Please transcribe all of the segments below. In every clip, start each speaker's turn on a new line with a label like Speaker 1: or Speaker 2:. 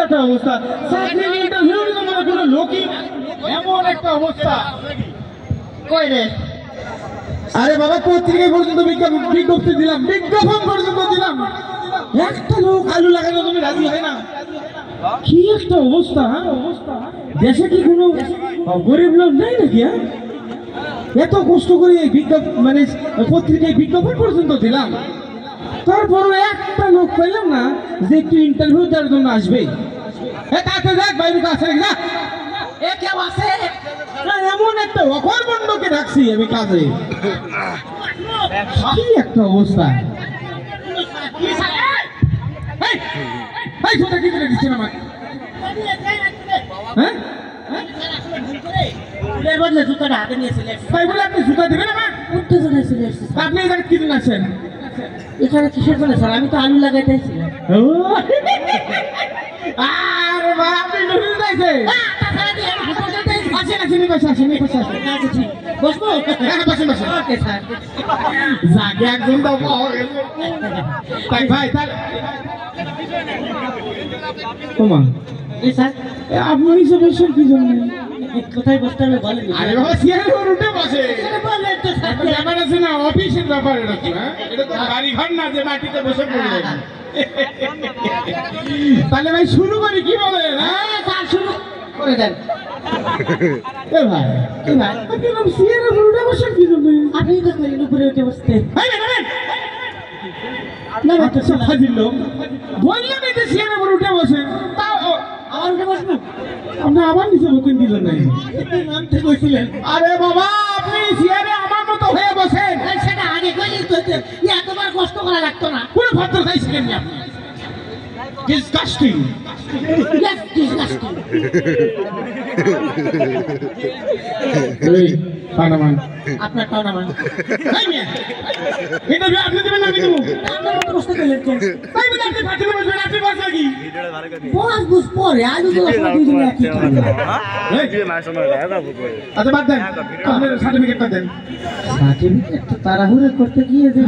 Speaker 1: একটা অবস্থা, চাকরির ইন্টারভিউ মানে কোনো লোকই এমন একটা অবস্থা। কই রে? আরে বাবা পত্রিকায় পর্যন্ত বিজ্ঞপ্তি দিলাম, বিজ্ঞাপন পর্যন্ত দিলাম, একটা লোক আলু লাগানো তুমি রাজি হয় না। কি একটা অবস্থা, দেশে কি কোনো গরিব লোক নাই নাকি? এত কষ্ট করে মানে পত্রিকায় বিজ্ঞাপন পর্যন্ত দিলাম, তারপরও একটা লোক পেলাম না যে একটু ইন্টারভিউ দেওয়ার জন্য আসবে। তাতে দেখ বাইরে কাছে না কেউ আছে, এমন একটা অকর্মণ্ডকে ডাকছি আমি কাজে। কি একটা অবস্থা! কি করে দিচ্ছেন আমাকে? হ্যাঁ বদলে জুতাটা হাতে নিয়েছিল ভাই বলে আপনি জুতা দেবেন আমার উত্তেজনা ছিল। আপনি এখানে কি জন্য আছেন? এখানে কিসের জন্য স্যার? আমি তো আলু লাগাইতেছিলাম। আরে ভাই আপনি নুডল দিয়েছে? আসেন আসেন বসে আসেন বসে আসেন। আচ্ছা ঠিক বসবো? হ্যাঁ বসেন বসেন। Okay sir. জাগে একদম দাও পাওয়া গেছে। তাই ভাই তাহলে ওমা এই স্যার আপনি নিচে বসেন কি জন্য? কোথায় বসতে হবে বলেন। আরে বাবা চেয়ারের উপর উঠে বসে। বলেন তো স্যার, ব্যাপার আছে না, অফিসের ব্যাপার এটা তো। হ্যাঁ এটা তো বাড়ি ঘর না যে মাটিতে বসে পড়বে। তাহলে ভাই শুরু করি কি বলেন? হ্যাঁ স্যার শুরু করে দেন। এ ভাই কি ভাই আপনি নাম চেয়ারের উপর উঠে বসেন কি জন্য? আপনি তো চেয়ারের উপরে উঠে বসতে। ভাই না না না তো হাজির লোক বললাম এই যে চেয়ারের উপর উঠে বসেন, তাও আবার উঠে বসবো? আপনি আবার নিচে বসেন কি জন্য? নামতে কইছিলেন। আরে বাবা আপনি চেয়ারে আমার মতো হয়ে বসেন, সেটা আগে কইলেই তো এতবার কষ্ট করা লাগতো না। পুরো ভদ্র খাইছিলেন আপনি। Disgusting. Yes, disgusting. পানামান আপনার পানামান তাই না? এটা যে আপনি দেবেন না আমি দেবো। আপনি কত কষ্ট করলেন তো? তাই বলে আপনি ফাটিয়ে বসবেন, আপনি বস লাগি বস বুঝ পরে আলু তো সব দিন একই করবে। এই যে না শোনা যায় না বুঝবে। আচ্ছা বাদ দেন, আপনার সার্টিফিকেটটা দেন। সার্টিফিকেট তো তাড়াহুড়ো করতে গিয়ে যে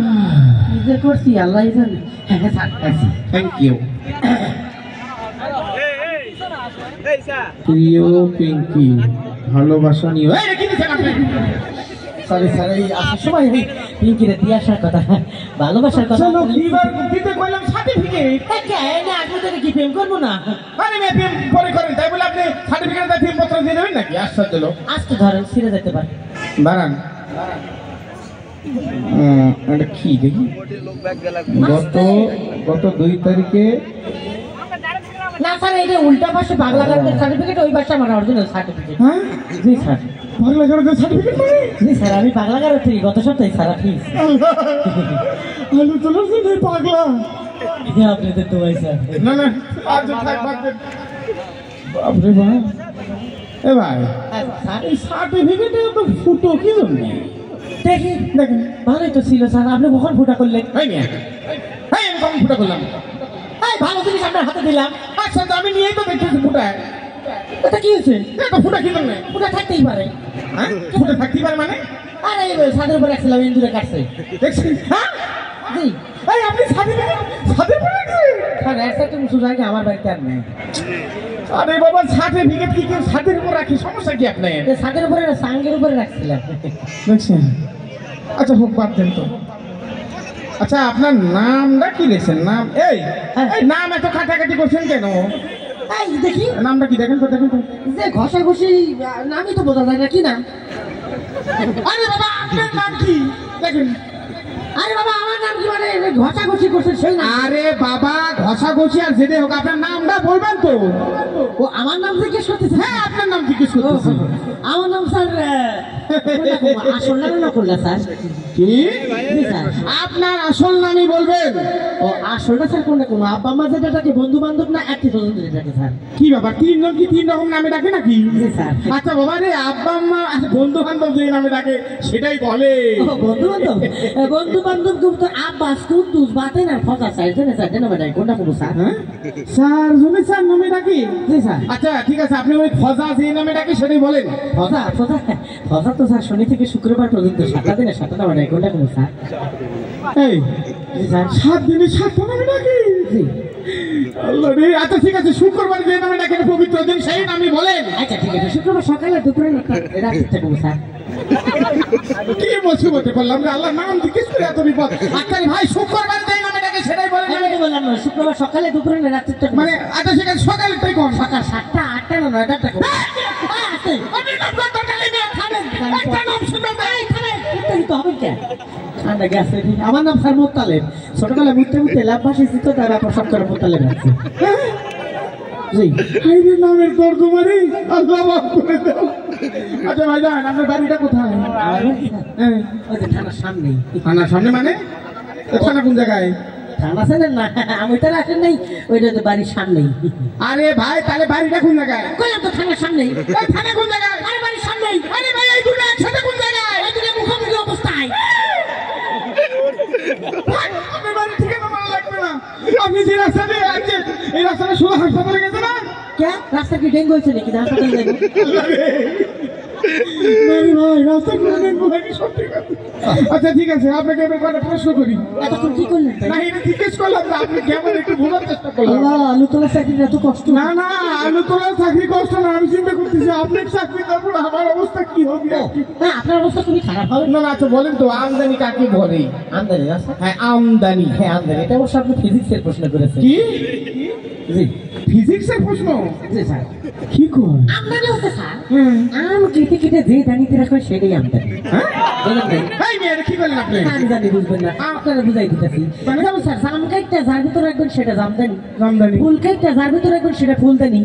Speaker 1: কি যে করছি আল্লাহই জানে। হ্যাঁ স্যার থ্যাংক ইউ। প্রিয় পিঙ্কি ভালোবাসা নিও। সরি স্যার এই আসার সময় পিঙ্কিরে দিয়ে আসার কথা, ভালোবাসার কথা। চলো দিবার দিতে কইলাম সার্টিফিকেট। কেন আপনাদের কি প্রেম করবো না? মানে আমি প্রেম পরে করেন তাই বলে আপনি সার্টিফিকেট দিয়ে পত্র দিয়ে দেবেন নাকি? আশ্চর্য লোক। আজকে ধরেন ছিঁড়ে যেতে পারে। দাঁড়ান এটা কি দেখি। গত 2 তারিখে না স্যার এটা উল্টা পাশে বাংলা গানের সার্টিফিকেট, ওই পাশে আমার অরিজিনাল সার্টিফিকেট। হ্যাঁ জি স্যার বাংলা গানের সার্টিফিকেট মানে? জি স্যার আমি বাংলা গানের থেকে গত সপ্তাহে স্যার আপনি আলু তোলার জন্য পাগলা আপনাদের তো ভাই স্যার। না না আজ থাক বাদ দেন। বাপরে বাপ এ ভাই এই সার্টিফিকেটে তো ফুটো কি জন্য? দেখি দেখেন ভালোই তো ছিল স্যার, আপনি কখন ফুটা করলেন? আমি কখন ফুটা করলাম? ভালো জিনিস আপনার হাতে দিলাম। আচ্ছা আমি নিয়েই তো দেখতেছি ফুটায়। এটা কি হয়েছে? ফুটা কি জন্য? ফুটা থাকতেই পারে। হ্যাঁ ফুটা থাকতেই পারে মানে? আরে ছাদের উপরে রাখছিলাম ইন্দুরে কাটছে দেখছেন। হ্যাঁ জি এই আপনি ছাদের উপরে রাখছেন? স্যার একটা তুমি সুজাইকে আমার বাড়িতে আর নেই। আরে বাবা সার্টিফিকেট কি কেউ ছাদের উপর রাখি? সমস্যা কি আপনার? ছাদের উপরে না সাঙ্গের উপরে রাখছিলাম দেখছেন। আচ্ছা হোক বাদ দেন তো। আচ্ছা আপনার নামটা কি লিখছেন? নাম এই নাম এত কাটাকাটি করছেন কেন? দেখি নামটা কি দেখেন তো দেখেন তো। যে ঘষাঘষি নামই তো বোঝা যায় না কি নাম? আরে বাবা আপনার নাম কি দেখেন। আরে বাবা আমার নাম কি মানে ঘষাঘষি করছেন সেই নাম? আরে বাবা ঘষাঘষি আর যেতে হোক আপনার নামটা বলবেন তো। ও আমার নাম জিজ্ঞেস করতেছে? হ্যাঁ আপনার নাম জিজ্ঞেস করতেছে। আমার নাম স্যার আসল নামে না করলে স্যার কি? আপনার আসল নামই বলবেন। ও আসলটা স্যার কোনটা কোন আব্বা মা যেটা ডাকে বন্ধু বান্ধব না আত্মীয় স্বজন ডাকে স্যার? কি ব্যাপার 3 জন কি 3 রকম নামে ডাকে নাকি? স্যার আচ্ছা বাবা রে আব্বা মা বন্ধু বান্ধব যে নামে ডাকে সেটাই বলে। বন্ধু বান্ধব বন্ধু বান্ধব তো আব্বাস কুদ্দুস বাতে না ফজা স্যার জানেন স্যার নামে ডাকে কোনটা কোন স্যার? স্যার জমি স্যার নামে ডাকে? জি স্যার। আচ্ছা ঠিক আছে আপনি ওই ফজা যে নামে ডাকে সেটাই বলেন। ফজা ফজা ফজা তো স্যার শনি থেকে শুক্রবার পর্যন্ত 7টা দিনে 7টা নামে ডাকে কোনটা কোন স্যার? এই স্যার 7 দিনে 7টা নামে ডাকে? জি
Speaker 2: আল্লাহ রে, আচ্ছা ঠিক আছে, শুক্রবার যে নামে ডাকেন পবিত্র দিন সেই নামই বলেন।
Speaker 1: আচ্ছা ঠিক আছে, শুক্রবার সকালে দুপুরে রাত্রিতে করবো স্যার।
Speaker 2: কি মুসিবতে বললাম যে আল্লাহ নাম জিজ্ঞেস করে এত বিপদ। আচ্ছা ভাই, শুক্রবার যে নামে ডাকে সেটাই বলেন।
Speaker 1: আমি তো বললাম না, শুক্রবার সকালে দুপুরে না রাত্রিতে
Speaker 2: মানে আচ্ছা ঠিক আছে, সকালেরটাই কোন?
Speaker 1: সকাল 7টা 8টা না 9টা করবো। আমার নাম স্যার মোত্তালেব। ছোটবেলা মুখতে মুখতে লাভ ভাসিয়েছি তো, তার ব্যাপার সব করে মোত্তালেব আছে।
Speaker 2: নামের তর্জমানি আল্লাহ মাফ করে দাও। আচ্ছা ভাই যান, আপনার বাড়িটা কোথায়?
Speaker 1: থানার সামনে।
Speaker 2: থানার সামনে মানে? থানা কোন জায়গায়?
Speaker 1: থানা জানেন না, আমি তো রাখেন নাই, ওইটা তো বাড়ির সামনেই।
Speaker 2: আরে ভাই, তাহলে বাড়িটা কোন জায়গায়?
Speaker 1: কইলাম তো থানার সামনেই।
Speaker 2: থানা কোন জায়গায়?
Speaker 1: আরে বাড়ির সামনেই।
Speaker 2: আরে ভাই, এই দুটো একসাথে কোন জায়গায়?
Speaker 1: এই দুটো মুখোমুখি অবস্থায়।
Speaker 2: আপনার বাড়ি ঠিকানা ভালো লাগবে না। আপনি যে রাস্তা দিয়ে আসছেন, এই রাস্তাটা শুধু হাসপাতালে গেছে না?
Speaker 1: কে রাস্তা কি ডেঙ্গু হয়েছে নাকি? হাসপাতালে যাবো?
Speaker 2: আচ্ছা ঠিক আছে, আপনাকে এবার কটা প্রশ্ন করি।
Speaker 1: এতক্ষণ কি করলেন?
Speaker 2: না, এটা জিজ্ঞেস করলাম না, আপনি কেমন একটু বোঝার চেষ্টা করলাম।
Speaker 1: আলু তোলা চাকরির এত কষ্ট?
Speaker 2: না না, আলু তোলার চাকরি কষ্ট না, আমি চিন্তা করতেছি আপনার চাকরি তারপর আমার অবস্থা কি হবে।
Speaker 1: না, আপনার অবস্থা খুবই খারাপ হবে।
Speaker 2: না না, আচ্ছা বলেন তো, আমদানি কাকে বলে?
Speaker 1: আমদানি?
Speaker 2: হ্যাঁ আমদানি।
Speaker 1: হ্যাঁ আমদানি, এটা অবশ্য আপনি ফিজিক্সের প্রশ্ন করেছেন।
Speaker 2: কি?
Speaker 1: জি
Speaker 2: ফিজিক্সের প্রশ্ন?
Speaker 1: জি স্যার।
Speaker 2: কি কর?
Speaker 1: আমদানি হচ্ছে স্যার আম কেটে কেটে যে দানিতে রাখবে সেটাই আমদানি।
Speaker 2: এই মেয়েরা কি করলেন আপনি?
Speaker 1: আমি জানি বুঝবেন না, আপনারা বুঝাই দিতেছি। যেমন স্যার, জাম কাটটা যার ভিতরে রাখবেন সেটা জামদানি,
Speaker 2: আমদানি।
Speaker 1: ফুল কাটটা যার ভিতরে রাখবেন সেটা ফুলদানি।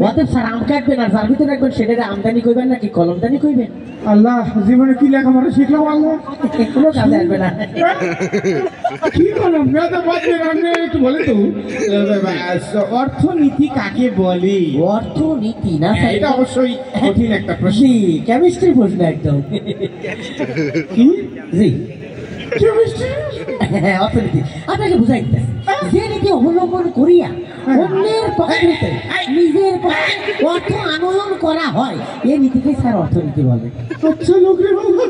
Speaker 1: অতএব স্যার, আম কাটবেন আর যার ভিতরে রাখবেন সেটা আমদানি কইবেন নাকি কলমদানি কইবেন?
Speaker 2: আল্লাহ, জীবনে কি লেখাপড়া শিখলাম আল্লাহ,
Speaker 1: কোনো কাজে আসবে না।
Speaker 2: কি করলাম? আপনি একটু বলেন তো, অর্থনীতি কাকে বলে?
Speaker 1: অর্থনীতি না
Speaker 2: হ্যাঁ, এটা অবশ্যই কঠিন একটা প্রশ্ন।
Speaker 1: জি, কেমিস্ট্রি প্রশ্ন একদম।
Speaker 2: কি?
Speaker 1: জি
Speaker 2: কেমিস্ট্রি?
Speaker 1: হ্যাঁ, অর্থনীতি। আপনাকে বুঝাই দিতেছি, যে নীতি অবলম্বন করিয়া অন্যের পক্ষে নিজের পক্ষে অর্থ আনয়ন করা হয়, এই নীতিকে স্যার অর্থনীতি বলে।
Speaker 2: আচ্ছা লোক রে বাবা,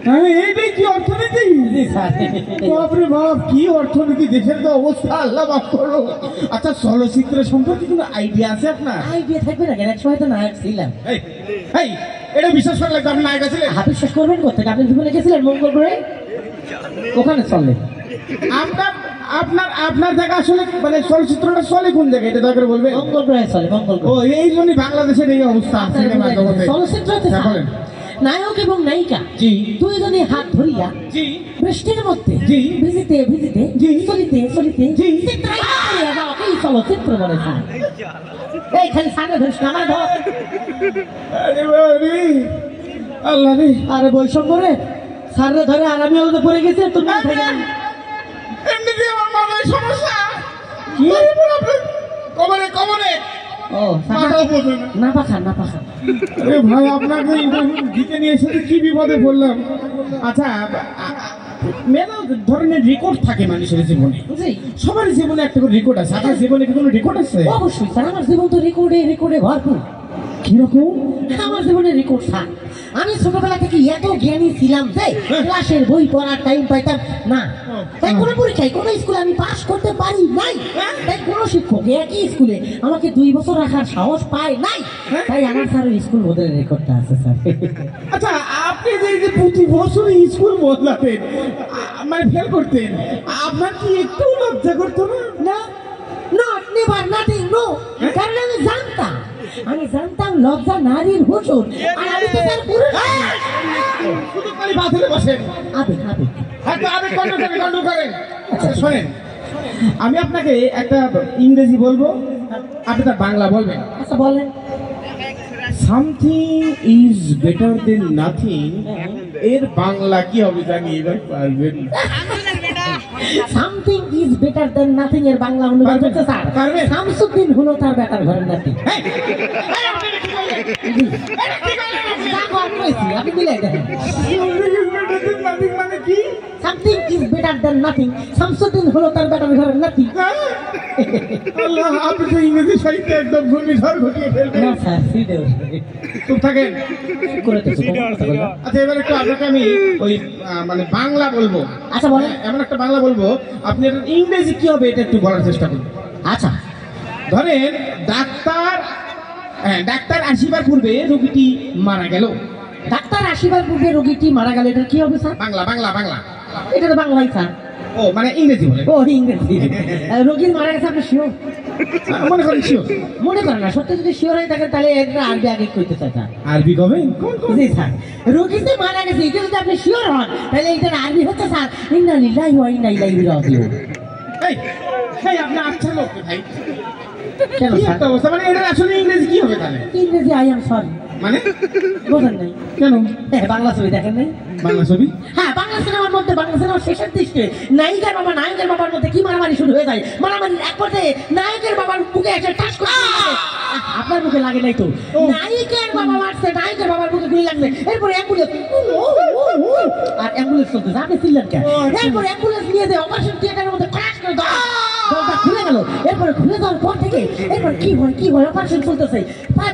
Speaker 2: হ্যাঁ এইটাই কি অর্থনীতি?
Speaker 1: জি স্যার।
Speaker 2: বাপরে বাপ, কি অর্থনীতি! দেশের তো অবস্থা আল্লাহ মাফ করো। আচ্ছা, চলচ্চিত্র সম্পর্কে কোনো আইডিয়া আছে আপনার?
Speaker 1: আইডিয়া থাকবে না কেন? এক সময় তো নায়ক ছিলাম।
Speaker 2: এই এটা বিশ্বাস করে লাগবে আপনি নায়ক ছিলেন?
Speaker 1: হাতে শেষ করবেন করতে, আপনি জীবনে গেছিলেন মঙ্গল গ্রহে, ওখানে চললেন।
Speaker 2: আপনার আপনার আপনার জায়গা আসলে মানে চলচ্চিত্রটা চলে কোন জায়গায়, এটা দরকার বলবে?
Speaker 1: মঙ্গল গ্রহে চলে, মঙ্গল
Speaker 2: ও,
Speaker 1: গ্রহে।
Speaker 2: এই জন্যই বাংলাদেশের এই অবস্থা।
Speaker 1: চলচ্চিত্রতে নায়ক এবং নায়িকা
Speaker 2: জি
Speaker 1: দুইজনে হাত ধরিয়া
Speaker 2: জি
Speaker 1: বৃষ্টির মধ্যে
Speaker 2: জি
Speaker 1: ভিজিতে ভিজিতে
Speaker 2: জি
Speaker 1: চলিতে চলিতে
Speaker 2: জি
Speaker 1: চিত্রায়িত করিয়া যাওয়াকেই চলচ্চিত্র বলে স্যার। এই খালি সামনে ধরিস না, আমার ধর।
Speaker 2: আরে বাবারে, আল্লাহ রে।
Speaker 1: আরে বৈষম্য রে, স্যাররে ধরে আর আমি ওদের পড়ে গেছি, তুমি
Speaker 2: এমনিতে আমার মাথায় সমস্যা।
Speaker 1: কি?
Speaker 2: কবরে কবরে
Speaker 1: ও
Speaker 2: মাথাও বোঝে না।
Speaker 1: না পাখান না পাখান।
Speaker 2: আরে ভাই, আপনাকে ইন্টারভিউ দিতে নিয়ে এসে কি বিপদে পড়লাম। আচ্ছা, মেলা ধরনের রেকর্ড থাকে মানুষের জীবনে।
Speaker 1: জি,
Speaker 2: সবার জীবনে একটা করে রেকর্ড আছে। আপনার জীবনে কি কোনো রেকর্ড আছে?
Speaker 1: অবশ্যই স্যার, আমার জীবন তো রেকর্ডে রেকর্ডে ভরপুর।
Speaker 2: কিরকম?
Speaker 1: আমার জীবনে রেকর্ড স্যার। আমি ছোটবেলা থেকে এত জ্ঞানী ছিলাম যে ক্লাসের বই পড়ার টাইম পাইতাম না। তাই কোনো পরীক্ষায় কোনো স্কুলে আমি পাশ করতে পারি নাই। তাই কোনো শিক্ষক একই স্কুলে আমাকে 2 বছর রাখার সাহস পায় নাই। তাই আমার স্যার স্কুল বোর্ডের রেকর্ডটা আছে স্যার।
Speaker 2: আচ্ছা, আপনি যে প্রতি বছর স্কুল বদলাতেন, মানে ফেল করতেন, আপনার কি একটু লজ্জা করতো না?
Speaker 1: না, নট নেভার নাথিং নো। কারণ আমি জানতাম লজ্জা নারীর ভূষণ, আর আমি তো তার পুরুষ।
Speaker 2: শুধু খালি বাথরুমে বসেন।
Speaker 1: আবেগ আবেগ।
Speaker 2: হ্যাঁ, তো আবেগ কন্ট্রোল করেন। আচ্ছা শোনেন, আমি আপনাকে একটা ইংরেজি বলবো, আপনি তার বাংলা বলবেন।
Speaker 1: আচ্ছা বলেন।
Speaker 2: Something is better then nothing, এর বাংলা কি হবে জানি এবার পারবেন?
Speaker 1: Something is better then nothing এর বাংলা অনুবাদ হচ্ছে স্যার, শামসুদ্দিন হলো তার বেটার ঘরের নাতি। আপনি মিলাই দেখেন।
Speaker 2: মানে কি?
Speaker 1: Something is better then nothing, Shamsuddin হলো তার বেটার ঘরের নাতি।
Speaker 2: আল্লাহ, আপনি তো ইংরেজি সাহিত্যে একদম ঘূর্ণিঝড় ঘটিয়ে ফেলবেন।
Speaker 1: না স্যার,
Speaker 2: চুপ থাকেন।
Speaker 1: আচ্ছা
Speaker 2: এবার একটু আপনাকে আমি ওই মানে বাংলা বলবো।
Speaker 1: আচ্ছা বলেন।
Speaker 2: এমন একটা বাংলা বলবো, আপনি ইংরেজি কি হবে এটা একটু বলার চেষ্টা করুন।
Speaker 1: আচ্ছা
Speaker 2: ধরেন ডাক্তার আসিবার পূর্বে রোগীটি মারা গেল।
Speaker 1: ডাক্তার আসিবার পূর্বে রোগীটি মারা গেল, এটা কি হবে স্যার?
Speaker 2: বাংলা বাংলা বাংলা।
Speaker 1: এটা তো বাংলাই স্যার।
Speaker 2: ও মানে ইংরেজি বলে?
Speaker 1: ও ইংরেজি। রোগীর মারা গেছে, আপনি শিওর?
Speaker 2: মনে করেন শিওর?
Speaker 1: মনে করেন না, সত্যি যদি শিওর হয়ে থাকেন তাহলে এটা আরবি আগে করতে চাই স্যার।
Speaker 2: আরবি কবে?
Speaker 1: জি স্যার, রোগী যে মারা গেছে এটা যদি আপনি শিওর হন তাহলে এটা আরবি হচ্ছে স্যার ইন্না লিল্লাহি ওয়া ইন্না ইলাইহি রাজিউন।
Speaker 2: এই আপনি আচ্ছা লোক ভাই,
Speaker 1: কেন
Speaker 2: কি
Speaker 1: স্যার?
Speaker 2: একটা অবস্থা, মানে এটা আসলে ইংরেজি কি হবে তাহলে?
Speaker 1: ইংরেজি আই এম সরি।
Speaker 2: মানে
Speaker 1: বোঝেন নাই?
Speaker 2: কেন?
Speaker 1: বাংলা ছবি দেখেন নাই?
Speaker 2: বাংলা ছবি?
Speaker 1: হ্যাঁ, বাংলা সিনেমার মধ্যে, বাংলা সিনেমার শেষের দৃশ্যে নায়িকার বাবা নায়কের বাবার মধ্যে কি মারামারি শুরু হয়ে যায়। মারামারির এক পর্যায়ে নায়কের বাবার বুকে একটা টাচ করে আপনার মুখে লাগে নাই তো? নায়িকের বাবা মারছে, নায়কের বাবার মুখে গুলি লাগছে। এরপরে অ্যাম্বুলেন্স আর অ্যাম্বুলেন্স চলতেছে, আপনি চিনলেন কেন? এরপর অ্যাম্বুলেন্স নিয়ে যায় অপারেশন থিয়েটারের মধ্যে ক্র্যাশ করে দরজা খুলে গেল। এরপরে খুলে যাওয়ার পর থেকে এরপর কি হয় অপারেশন চলতেছে,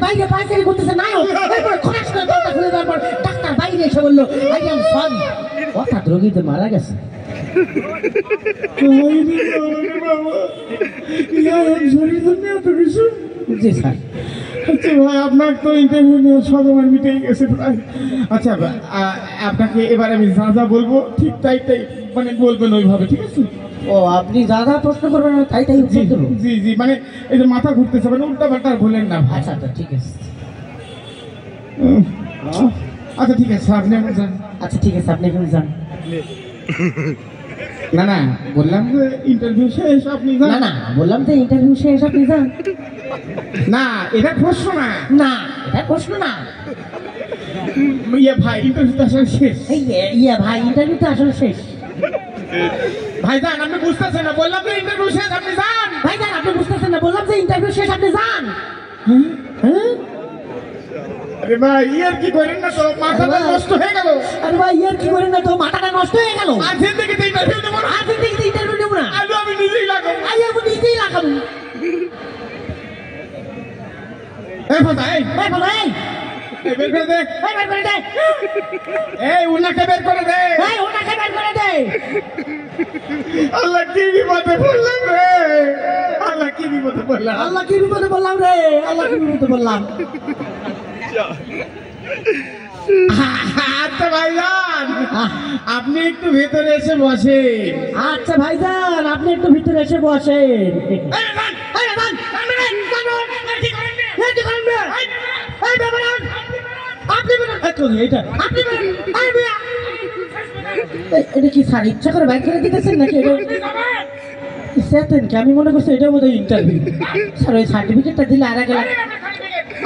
Speaker 1: বাইরে পায়চারি করতেছে নায়ক। এরপরে ক্র্যাশ করে দরজা খুলে যাওয়ার পর ডাক্তার বাইরে এসে বললো আই এম সরি, অর্থাৎ রোগীতে মারা গেছে। জি স্যার।
Speaker 2: আচ্ছা ভাই, আপনার তো ইন্টারভিউ নিয়ে সদমান মিটে গেছে প্রায়। আচ্ছা আপনাকে এবার আমি যা যা বলবো ঠিক তাই মানে বলবেন ওইভাবে, ঠিক আছে?
Speaker 1: ও, আপনি যা যা প্রশ্ন করবেন তাই
Speaker 2: জি জি জি, মানে এই যে মাথা ঘুরতেছে, মানে উল্টা পাল্টা বলেন না ভাই।
Speaker 1: আচ্ছা আচ্ছা ঠিক আছে।
Speaker 2: আচ্ছা ঠিক আছে, আপনি এখন যান।
Speaker 1: আচ্ছা ঠিক আছে, আপনি এখন যান।
Speaker 2: না না, বললাম যে ইন্টারভিউ শেষ, আপনি যান।
Speaker 1: না না, বললাম তো ইন্টারভিউ শেষ, আপনি যান।
Speaker 2: না, এটা প্রশ্ন না।
Speaker 1: না, এটা প্রশ্ন না।
Speaker 2: ইয়ে ভাই, ইন্টারভিউ তো আসলে শেষ।
Speaker 1: ইয়ে ভাই, ইন্টারভিউ তো আসলে শেষ।
Speaker 2: ভাই যান, আপনি বুঝতেছেন না, বললাম তো ইন্টারভিউ শেষ, আপনি যান।
Speaker 1: ভাই যান, আপনি বুঝতেছেন না, বললাম যে ইন্টারভিউ শেষ, আপনি যান। হ্যাঁ?
Speaker 2: আরে ভাই, ইয়ার কি করেন না তো, মাথাটা নষ্ট হয়ে গেল।
Speaker 1: আরে ভাই, ইয়ার কি করেন না তো, মাথাটা নষ্ট হয়ে গেল।
Speaker 2: আজকে থেকে তো ইন্টারভিউ দেবো না।
Speaker 1: আজকে থেকে ইন্টারভিউ দেবো না।
Speaker 2: আজ আমি নিজেই লাগাবো।
Speaker 1: আমি নিজেই লাগাবো।
Speaker 2: এই ফাঁসা, এই
Speaker 1: ভালো,
Speaker 2: বের করে দে,
Speaker 1: বের করে দে,
Speaker 2: এই উনাকে বের করে দে,
Speaker 1: ওনাকে বের করে দে।
Speaker 2: আল্লাহ কি বিপদে পড়লাম রে, আল্লাহ কি বিপদে পড়লাম,
Speaker 1: আল্লাহ কি বিপদে বললাম রে, আল্লাহ কি বিপদে বললাম।
Speaker 2: আচ্ছা ভাইজান, আপনি একটু ভেতরে এসে বসেন।
Speaker 1: আচ্ছা ভাইজান, আপনি একটু ভিতরে এসে বসেন। এটা কি স্যার ইচ্ছা করে বাইক করে দিতেছেন নাকি? আমি মনে করছি এটা বোধ হয় ইন্টারভিউ। স্যার ওই সার্টিফিকেটটা দিলে আর আগে লাগে।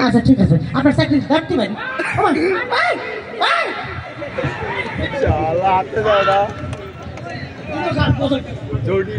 Speaker 1: আচ্ছা ঠিক আছে, আপনার চাকরি রাখতে পারি।
Speaker 3: जोड़ी